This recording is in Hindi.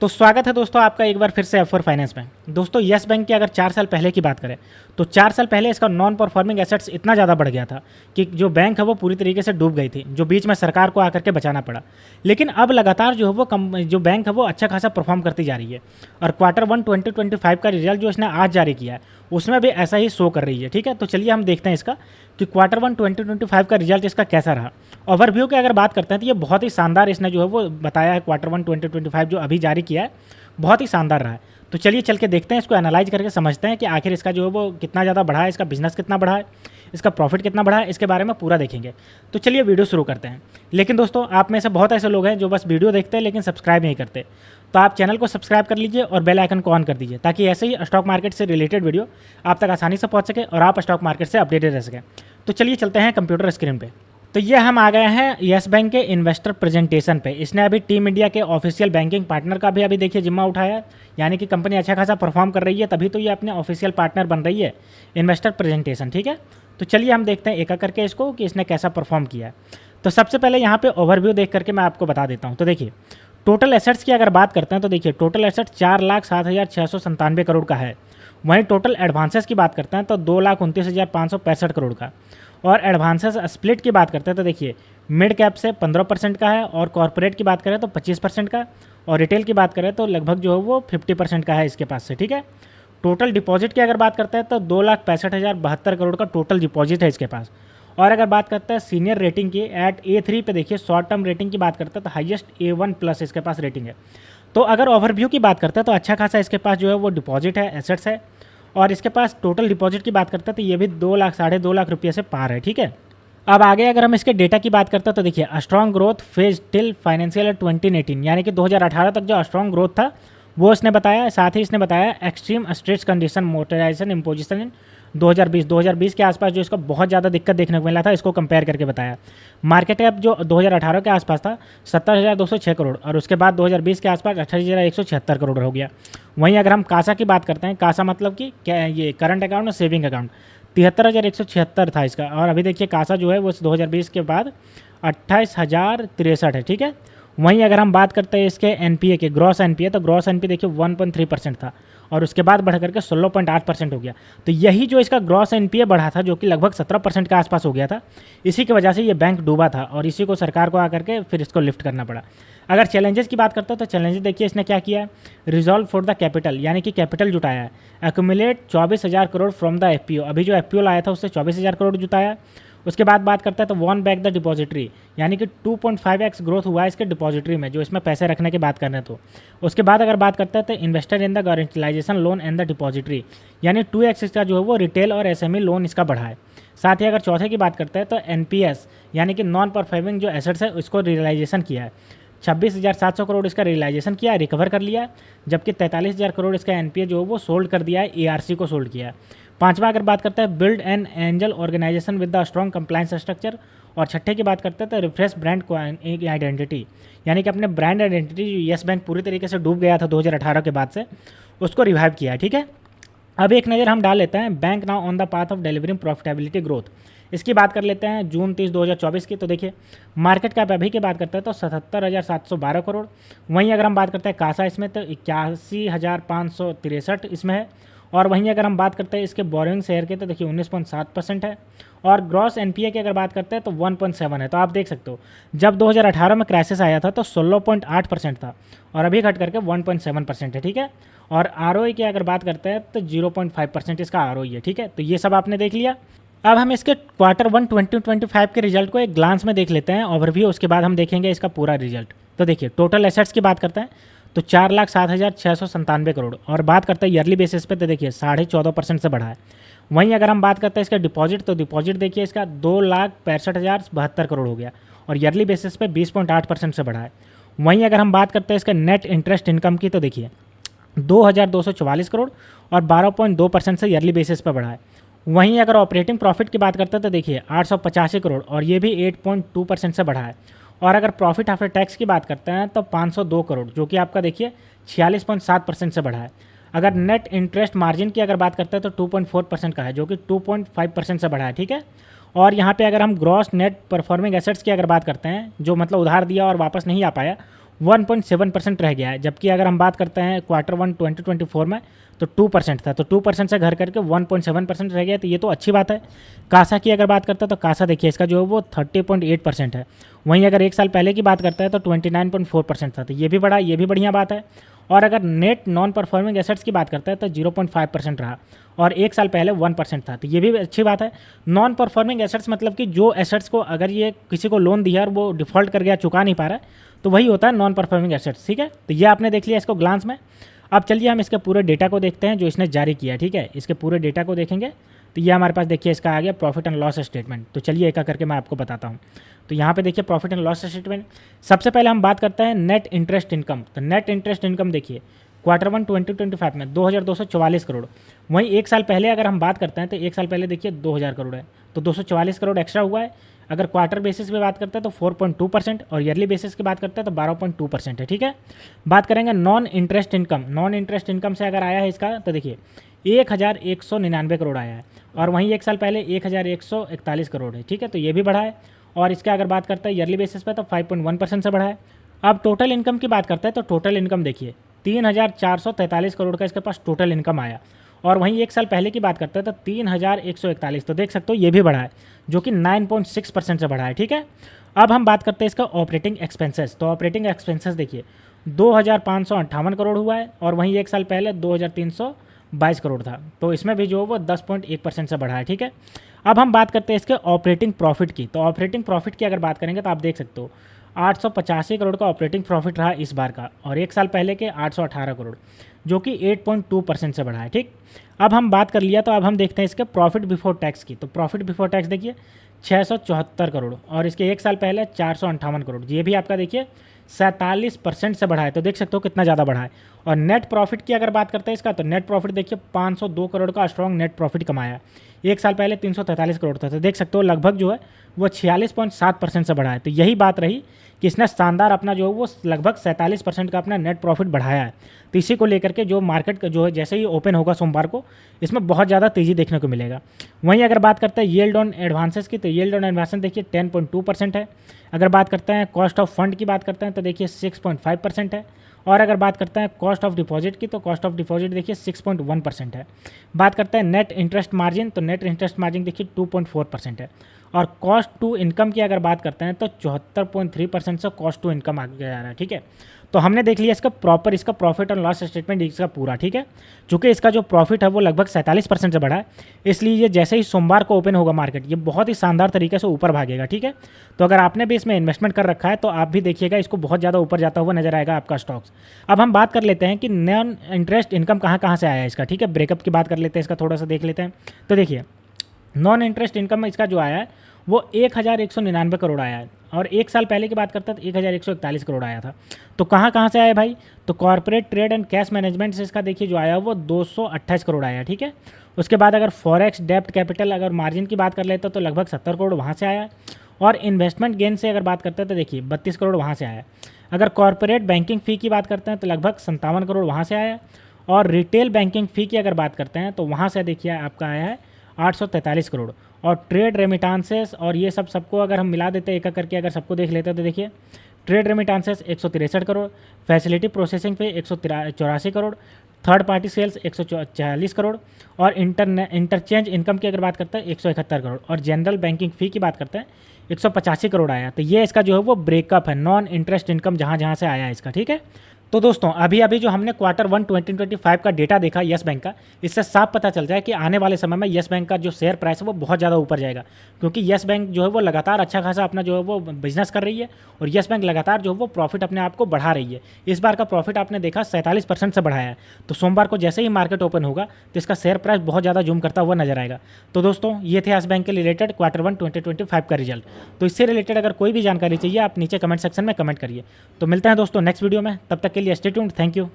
तो स्वागत है दोस्तों आपका एक बार फिर से F4 फाइनेंस में। दोस्तों यस बैंक की अगर 4 साल पहले की बात करें तो 4 साल पहले इसका नॉन परफॉर्मिंग एसेट्स इतना ज़्यादा बढ़ गया था कि जो बैंक है वो पूरी तरीके से डूब गई थी, जो बीच में सरकार को आकर के बचाना पड़ा। लेकिन अब लगातार जो है वो जो बैंक है वो अच्छा खासा परफॉर्म करती जा रही है और Q1 2025 का रिजल्ट जो इसने आज जारी किया है उसमें भी ऐसा ही शो कर रही है। ठीक है, तो चलिए हम देखते हैं इसका कि Q1 2025 का रिजल्ट इसका कैसा रहा। ओवरव्यू की अगर बात करते हैं तो ये बहुत ही शानदार इसने जो है वो बताया है। Q1 2025 जो अभी जारी किया है बहुत ही शानदार रहा है। तो चलिए चल के देखते हैं, इसको एनालाइज करके समझते हैं कि आखिर इसका जो है वो कितना ज़्यादा बढ़ा है, इसका बिजनेस कितना बढ़ा है, इसका प्रॉफिट कितना बढ़ा है, इसके बारे में पूरा देखेंगे। तो चलिए वीडियो शुरू करते हैं। लेकिन दोस्तों आप में से बहुत ऐसे लोग हैं जो बस वीडियो देखते हैं लेकिन सब्सक्राइब नहीं करते, तो आप चैनल को सब्सक्राइब कर लीजिए और बेल आइकन को ऑन कर दीजिए ताकि ऐसे ही स्टॉक मार्केट से रिलेटेड वीडियो आप तक आसानी से पहुँच सके और आप स्टॉक मार्केट से अपडेटेड रह सकें। तो चलिए चलते हैं कंप्यूटर स्क्रीन पर। तो ये हम आ गए हैं यस बैंक के इन्वेस्टर प्रेजेंटेशन पे। इसने अभी टीम इंडिया के ऑफिशियल बैंकिंग पार्टनर का भी अभी देखिए जिम्मा उठाया है, यानी कि कंपनी अच्छा खासा परफॉर्म कर रही है तभी तो ये अपने ऑफिशियल पार्टनर बन रही है इन्वेस्टर प्रेजेंटेशन। ठीक है, तो चलिए हम देखते हैं एक एक करके इसको कि इसने कैसा परफॉर्म किया है। तो सबसे पहले यहाँ पे ओवरव्यू देख करके मैं आपको बता देता हूँ। तो देखिए टोटल एसेट्स की अगर बात करते हैं तो देखिए टोटल एसेट 4,07,697 करोड़ का है। वहीं टोटल एडवांसेस की बात करते हैं तो 2,29,565 करोड़ का। और एडवांसेस स्प्लिट की बात करते हैं तो देखिए मिड कैप से 15% का है और कॉर्पोरेट की बात करें तो 25% का और रिटेल की बात करें तो लगभग जो है वो 50% का है इसके पास से। ठीक है, टोटल डिपॉजिट की अगर बात करते हैं तो 2,65,072 करोड़ का टोटल डिपॉजिट है इसके पास। और अगर बात करते हैं सीनियर रेटिंग की एट A3 पे देखिए शॉर्ट टर्म रेटिंग की बात करते हैं तो हाईएस्ट A1+ इसके पास रेटिंग है। तो अगर ओवरव्यू की बात करते हैं तो अच्छा खासा इसके पास जो है वो डिपॉजिट है, एसेट्स है। और इसके पास टोटल डिपॉजिट की बात करते हैं तो ये भी 2 लाख 2.5 लाख रुपये से पार है। ठीक है, अब आगे अगर हम इसके डेटा की बात करते हैं तो देखिए strong growth phase till financial year 2018, यानी कि 2018 तक जो स्ट्रॉन्ग ग्रोथ था वो इसने बताया। साथ ही इसने बताया extreme stress condition motorization imposition in 2020 के आसपास जो इसको बहुत ज़्यादा दिक्कत देखने को मिला था, इसको कंपेयर करके बताया। मार्केट कैप जो 2018 के आसपास था 70,206 करोड़ और उसके बाद 2020 के आसपास 28,176 करोड़ हो गया। वहीं अगर हम कासा की बात करते हैं, कासा मतलब कि क्या ये करंट अकाउंट और सेविंग अकाउंट 73,176 था इसका। और अभी देखिए कासा जो है वो 2020 के बाद 28,063 है। ठीक है, वहीं अगर हम बात करते हैं इसके एनपीए के ग्रॉस एनपीए, तो ग्रॉस एनपीए देखिए 1.3% था और उसके बाद बढ़ करके 16.8% हो गया। तो यही जो इसका ग्रॉस एनपीए बढ़ा था जो कि लगभग 17% के आसपास हो गया था, इसी की वजह से ये बैंक डूबा था और इसी को सरकार को आकर के फिर इसको लिफ्ट करना पड़ा। अगर चैलेंजेस की बात करते हैं तो चैलेंजेस देखिए इसने क्या किया है, रिजॉल्व फॉर द कैपिटल, यानी कि कैपिटल जुटाया है। Accumulate 24,000 crore from the FPO, अभी जो एफपीओ लाया था उससे 24,000 करोड़ जुटाया। उसके बाद बात करते हैं तो वॉन बैक द डिपॉजिटरी, यानी कि 2.5x ग्रोथ हुआ है इसके डिपॉजिटरी में जो इसमें पैसे रखने की बात कर रहे हैं। तो उसके बाद अगर बात करते हैं तो investor in the guaranteelization loan and the depository, यानी 2x इसका जो है वो रिटेल और एसएमई लोन इसका बढ़ा है। साथ ही अगर चौथे की बात करते हैं तो एनपीएस, यानी कि नॉन परफॉर्मिंग जो एसेट्स है उसको रियलाइजेशन किया है। 26,700 करोड़ इसका रियलाइजेशन किया है, रिकवर कर लिया है। जबकि 43,000 करोड़ इसका एनपीए जो है वो सोल्ड कर दिया है, एआरसी को सोल्ड किया है। पांचवा अगर बात करते हैं build an angel organization with the strong compliance structure. और छठे की बात करते हैं तो रिफ्रेश ब्रांड को आइडेंटिटी, यानी कि अपने ब्रांड आइडेंटिटी जो येस बैंक पूरी तरीके से डूब गया था 2018 के बाद से, उसको रिवाइव किया है। ठीक है, अब एक नज़र हम डाल लेते हैं bank now on the path of delivering profitability growth, इसकी बात कर लेते हैं जून 30 2024 की। तो देखिए मार्केट कैप अभी की बात करते हैं तो 77,712 करोड़। वहीं अगर हम बात करते हैं कासा इसमें तो 81,563 इसमें है। और वहीं अगर हम बात करते हैं इसके बोरोइंग शेयर के तो देखिए 19.7% है। और ग्रॉस एनपीए की अगर बात करते हैं तो 1.7 है। तो आप देख सकते हो जब 2018 में क्राइसिस आया था तो 16.8% था और अभी घट करके 1.7% है। ठीक है, और आरओई की अगर बात करते हैं तो 0.5% इसका आरओई है। ठीक है, तो ये सब आपने देख लिया। अब हम इसके Q1 2025 के रिजल्ट को एक ग्लांस में देख लेते हैं ओवरव्यू, उसके बाद हम देखेंगे इसका पूरा रिजल्ट। तो देखिए टोटल एसेट्स की बात करते हैं तो 4,07,697 करोड़ और बात करते हैं ईयरली बेसिस पे तो देखिए 14.5% से बढ़ा है। वहीं अगर हम बात करते हैं इसका डिपॉजिट तो डिपॉजिट देखिए इसका 2,65,072 करोड़ हो गया और ईयरली बेसिस पे 20.8% से बढ़ा है। वहीं अगर हम बात करते हैं इसका नेट इंटरेस्ट इनकम की तो देखिए 2,244 करोड़ और 12.2% से ईयरली बेसिस पर बढ़ा है। वहीं अगर ऑपरेटिंग प्रॉफिट की बात करते हैं तो देखिए 885 करोड़ और ये भी 8.2% से बढ़ा है। और अगर प्रॉफिट आफ्टर टैक्स की बात करते हैं तो 502 करोड़ जो कि आपका देखिए 46.7% से बढ़ा है। अगर नेट इंटरेस्ट मार्जिन की अगर बात करते हैं तो 2.4% का है जो कि 2.5% से बढ़ा है। ठीक है, और यहाँ पे अगर हम ग्रॉस नेट परफॉर्मिंग एसेट्स की अगर बात करते हैं जो मतलब उधार दिया और वापस नहीं आ पाया, 1.7% रह गया है। जबकि अगर हम बात करते हैं Q1 2024 में तो 2% था, तो 2% से घर करके 1.7% रह गया, तो ये तो अच्छी बात है। कासा की अगर बात करते हैं तो कासा देखिए इसका जो है वो 30.8% है। वहीं अगर एक साल पहले की बात करते हैं तो 29.4% था, तो ये भी बड़ा, ये भी बढ़िया बात है। और अगर नेट नॉन परफॉर्मिंग एसेट्स की बात करते हैं तो 0.5% रहा, और एक साल पहले 1% था, तो ये भी अच्छी बात है। नॉन परफॉर्मिंग एसेट्स मतलब कि जो एसेट्स को अगर ये किसी को लोन दिया और वो डिफ़ॉल्ट कर गया, चुका नहीं पा रहा है, तो वही होता है नॉन परफॉर्मिंग एसेट्स। ठीक है, तो ये आपने देख लिया इसको ग्लांस में। अब चलिए हम इसके पूरे डेटा को देखते हैं जो इसने जारी किया। ठीक है, इसके पूरे डेटा को देखेंगे तो ये हमारे पास देखिए इसका आ गया प्रॉफिट एंड लॉस स्टेटमेंट। तो चलिए एक करके मैं आपको बताता हूँ। तो यहाँ पे देखिए प्रॉफिट एंड लॉस स्टेटमेंट। सबसे पहले हम बात करते हैं नेट इंटरेस्ट इनकम। तो नेट इंटरेस्ट इनकम देखिए Q1 2025 में 2244 करोड़। वहीं एक साल पहले अगर हम बात करते हैं तो एक साल पहले देखिए 2000 करोड़ है, तो 244 करोड़ एक्स्ट्रा हुआ है। अगर क्वार्टर बेसिस पे बात करते हैं तो 4.2%, और ईयरली बेसिस की बात करते हैं तो 12.2% है। ठीक है, बात करेंगे non interest income. Non interest income से अगर आया है इसका तो देखिए 1199 करोड़ आया है, और वहीं एक साल पहले 1141 करोड़ है। ठीक है, तो ये भी बढ़ा है। और इसका अगर बात करते हैं ईयरली बेसिस पे तो 5.1% से बढ़ा है। अब टोटल इनकम की बात करते हैं तो टोटल इनकम देखिए 3443 करोड़ का इसके पास टोटल इनकम आया, और वहीं एक साल पहले की बात करते हैं तो 3141। तो देख सकते हो ये भी बढ़ा है, जो कि 9.6% से बढ़ा है। ठीक है, अब हम बात करते हैं इसका ऑपरेटिंग एक्सपेंसेस। तो ऑपरेटिंग एक्सपेंसेस देखिए 2558 करोड़ हुआ है, और वहीं एक साल पहले 2322 करोड़ था, तो इसमें भी जो वो 10.1% से बढ़ा है। ठीक है, अब हम बात करते हैं इसके ऑपरेटिंग प्रॉफिट की। तो ऑपरेटिंग प्रॉफिट की अगर बात करेंगे तो आप देख सकते हो 885 करोड़ का ऑपरेटिंग प्रॉफिट रहा इस बार का, और एक साल पहले के 818 करोड़, जो कि 8.2% से बढ़ा है। ठीक, अब हम बात कर लिया तो अब हम देखते हैं इसके प्रॉफिट बिफोर टैक्स की। तो प्रॉफिट बिफोर टैक्स देखिए 674 करोड़, और इसके एक साल पहले 458 करोड़, ये भी आपका देखिए 47% से बढ़ा है। तो देख सकते हो कितना ज़्यादा बढ़ा है। और नेट प्रॉफिट की अगर बात करते हैं इसका, तो नेट प्रॉफिट देखिए 502 करोड़ का स्ट्रॉन्ग नेट प्रॉफिट कमाया। एक साल पहले 343 करोड़ था, तो देख सकते हो लगभग जो है वो 46.7% से बढ़ा है। तो यही बात रही कि इसने शानदार अपना जो है वो लगभग 47% का अपना नेट प्रॉफिट बढ़ाया है। तो इसी को लेकर के जो मार्केट का जो है जैसे ही ओपन होगा सोमवार को, इसमें बहुत ज़्यादा तेज़ी देखने को मिलेगा। वहीं अगर बात करते हैं यील्ड ऑन एडवांसेस की, तो यील्ड ऑन एडवांसेस देखिए 10.2% है। अगर बात करते हैं कॉस्ट ऑफ फंड की बात करते हैं तो देखिए 6.5% है। और अगर बात करते हैं कॉस्ट ऑफ डिपॉजिट की, तो कॉस्ट ऑफ डिपॉजिट देखिए 6.1% है। बात करते हैं नेट इंटरेस्ट मार्जिन, तो नेट इंटरेस्ट मार्जिन देखिए 2.4% है। और कॉस्ट टू इनकम की अगर बात करते हैं तो 74.3% से कॉस्ट टू इनकम आगे जा रहा है। ठीक है, तो हमने देख लिया इसका प्रॉपर इसका प्रॉफिट और लॉस स्टेटमेंट इसका पूरा। ठीक है, चूँकि इसका जो प्रॉफिट है वो लगभग 47% से बढ़ा है, इसलिए ये जैसे ही सोमवार को ओपन होगा मार्केट, ये बहुत ही शानदार तरीके से ऊपर भागेगा। ठीक है, तो अगर आपने भी इसमें इन्वेस्टमेंट कर रखा है तो आप भी देखिएगा, इसको बहुत ज़्यादा ऊपर जाता हुआ नजर आएगा आपका स्टॉक्स। अब हम बात कर लेते हैं कि नॉन इंटरेस्ट इनकम कहाँ कहाँ से आया है इसका। ठीक है, ब्रेकअप की बात कर लेते हैं, इसका थोड़ा सा देख लेते हैं। तो देखिए नॉन इंटरेस्ट इनकम इसका जो आया है वो 1199 करोड़ आया है, और एक साल पहले की बात करते हैं तो 1141 करोड़ आया था। तो कहाँ कहाँ से आया भाई, तो corporate trade and cash management से इसका देखिए जो आया वो 228 करोड़ आया। ठीक है, उसके बाद अगर फॉरेक्स डेप्ट कैपिटल अगर मार्जिन की बात कर लेते तो लगभग 70 करोड़ वहाँ से आया। और इन्वेस्टमेंट गेन से अगर बात करते हैं तो देखिए 32 करोड़ वहाँ से आया। अगर कॉर्पोरेट बैंकिंग फ़ी की बात करते हैं तो लगभग 57 करोड़ वहाँ से आया। और रिटेल बैंकिंग फ़ी की अगर बात करते हैं तो वहाँ से देखिए आपका आया है 843 करोड़। और ट्रेड रेमिटांसेस और ये सब सबको अगर हम मिला देते हैं एक एक करके, अगर सबको देख लेते हैं तो देखिए trade remittances 163 crore, facility processing पे 184 crore, third party sales 140 crore, और इंटरचेंज इनकम की अगर बात करते हैं 171 करोड़, और जनरल बैंकिंग फ़ी की बात करते हैं 185 करोड़ आया। तो ये इसका जो है वो ब्रेकअप है नॉन इंटरेस्ट इनकम जहाँ जहाँ से आया है इसका। ठीक है, तो दोस्तों अभी अभी जो हमने Q1 2025 का डेटा देखा येस बैंक का, इससे साफ पता चल जाए कि आने वाले समय में येस बैंक का जो शेयर प्राइस है वो बहुत ज़्यादा ऊपर जाएगा, क्योंकि येस बैंक जो है वो लगातार अच्छा खासा अपना जो है वो बिजनेस कर रही है, और येस बैंक लगातार जो है वो प्रॉफिट अपने आप को बढ़ा रही है। इस बार का प्रॉफिट आपने देखा 47% से बढ़ाया है। तो सोमवार को जैसे ही मार्केट ओपन होगा तो इसका शेयर प्राइस बहुत ज़्यादा जूम करता हुआ नजर आएगा। तो दोस्तों ये थे येस बैंक के रिलेटेड Q1 2025 का रिजल्ट। तो इससे रिलेटेड अगर कोई भी जानकारी चाहिए आप नीचे कमेंट सेक्शन में कमेंट करिए। तो मिलते हैं दोस्तों नेक्स्ट वीडियो में, तब तक के लिए स्टे ट्यून्ड, थैंक यू।